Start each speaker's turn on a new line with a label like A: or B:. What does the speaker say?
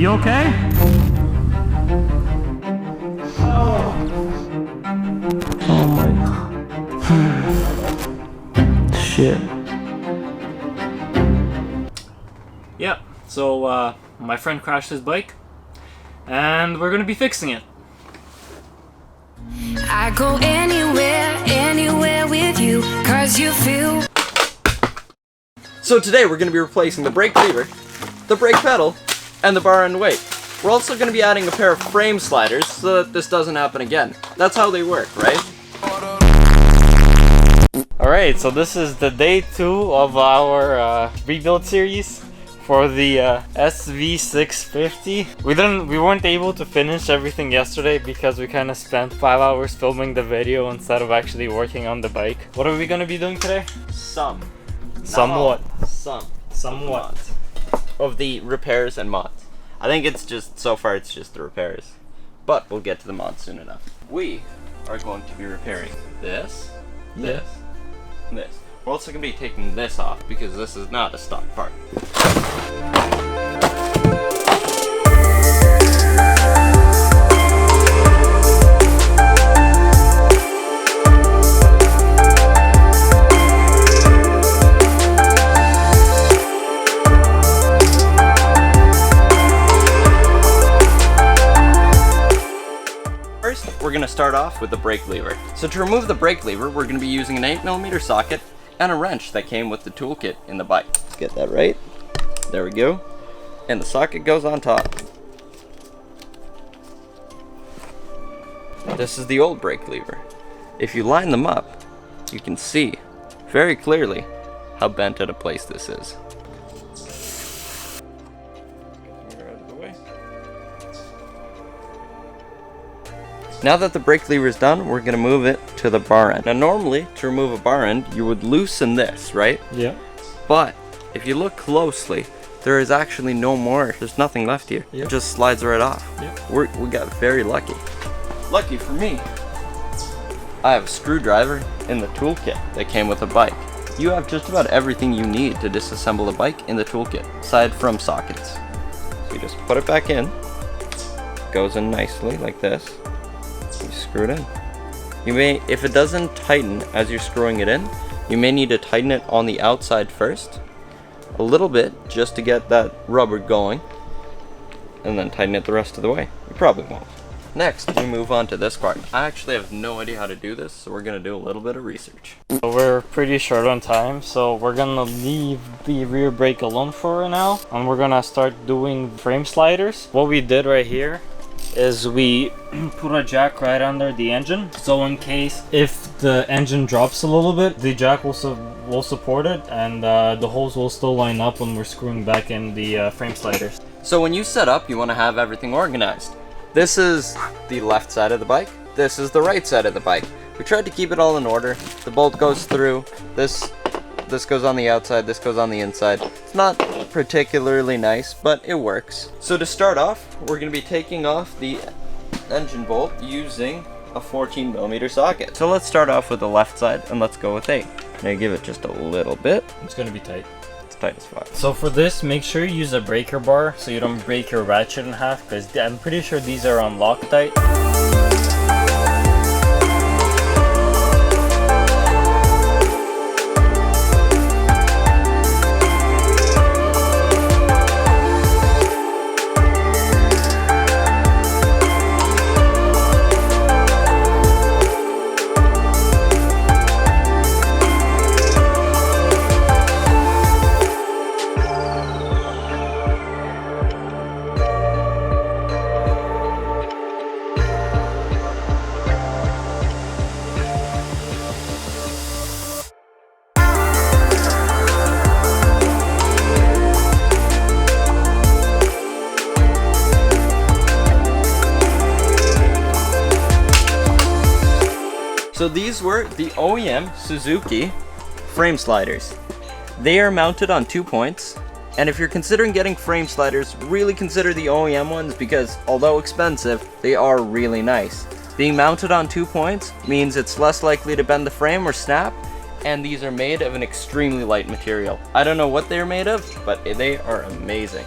A: You okay? Oh my shit. Yep, so my friend crashed his bike and we're gonna be fixing it.
B: I go anywhere with you, 'cause you feel.
C: So today we're going to be replacing the brake lever, the brake pedal, and the bar end weight. We're also going to be adding a pair of frame sliders so that this doesn't happen again. That's how they work, right?
A: Alright, so this is the day 2 of our rebuild series for the SV650. We weren't able to finish everything yesterday because we kind of spent 5 hours filming the video instead of actually working on the bike. What are we going to be doing today?
C: Somewhat
A: Of
C: the repairs and mods. I think it's just, so far it's just the repairs. But we'll get to the mods soon enough. We are going to be repairing this, this, and this. We're also going to be taking this off because this is not a stock part. First, we're going to start off with the brake lever. So to remove the brake lever, we're going to be using an 8mm socket and a wrench that came with the toolkit in the bike. Let's get that right. There we go. And the socket goes on top. This is the old brake lever. If you line them up, you can see very clearly how bent out of place this is. Now that the brake lever is done, we're going to move it to the bar end. Now normally, to remove a bar end, you would loosen this, right?
A: Yeah.
C: But, if you look closely, there is actually no more. There's nothing left here.
A: Yep.
C: It just slides right off.
A: Yep.
C: We got very lucky. Lucky for me, I have a screwdriver in the toolkit that came with the bike. You have just about everything you need to disassemble a bike in the toolkit, aside from sockets. So you just put it back in. Goes in nicely like this. You screw it in. You may, if it doesn't tighten as you're screwing it in, you may need to tighten it on the outside first, a little bit, just to get that rubber going, and then tighten it the rest of the way. You probably won't. Next, we move on to this part. I actually have no idea how to do this, so we're gonna do a little bit of research.
A: So we're pretty short on time, so we're gonna leave the rear brake alone for now, and we're gonna start doing frame sliders. What we did right here is we put a jack right under the engine, so in case if the engine drops a little bit, the jack will support it, and the holes will still line up when we're screwing back in the frame sliders.
C: So when you set up, you want to have everything organized. This is the left side of the bike. This is the right side of the bike. We tried to keep it all in order. The bolt goes through. This goes on the outside. This goes on the inside. It's not particularly nice, but it works. So to start off, we're going to be taking off the engine bolt using a 14mm socket. So let's start off with the left side, and let's go with 8. Now give it just a little bit.
A: It's gonna be tight.
C: It's tight as fuck.
A: So for this, make sure you use a breaker bar so you don't break your ratchet in half, because I'm pretty sure these are on Loctite.
C: So these were the OEM Suzuki frame sliders. They are mounted on 2 points, and if you're considering getting frame sliders, really consider the OEM ones because although expensive, they are really nice. Being mounted on 2 points means it's less likely to bend the frame or snap, and these are made of an extremely light material. I don't know what they're made of, but they are amazing.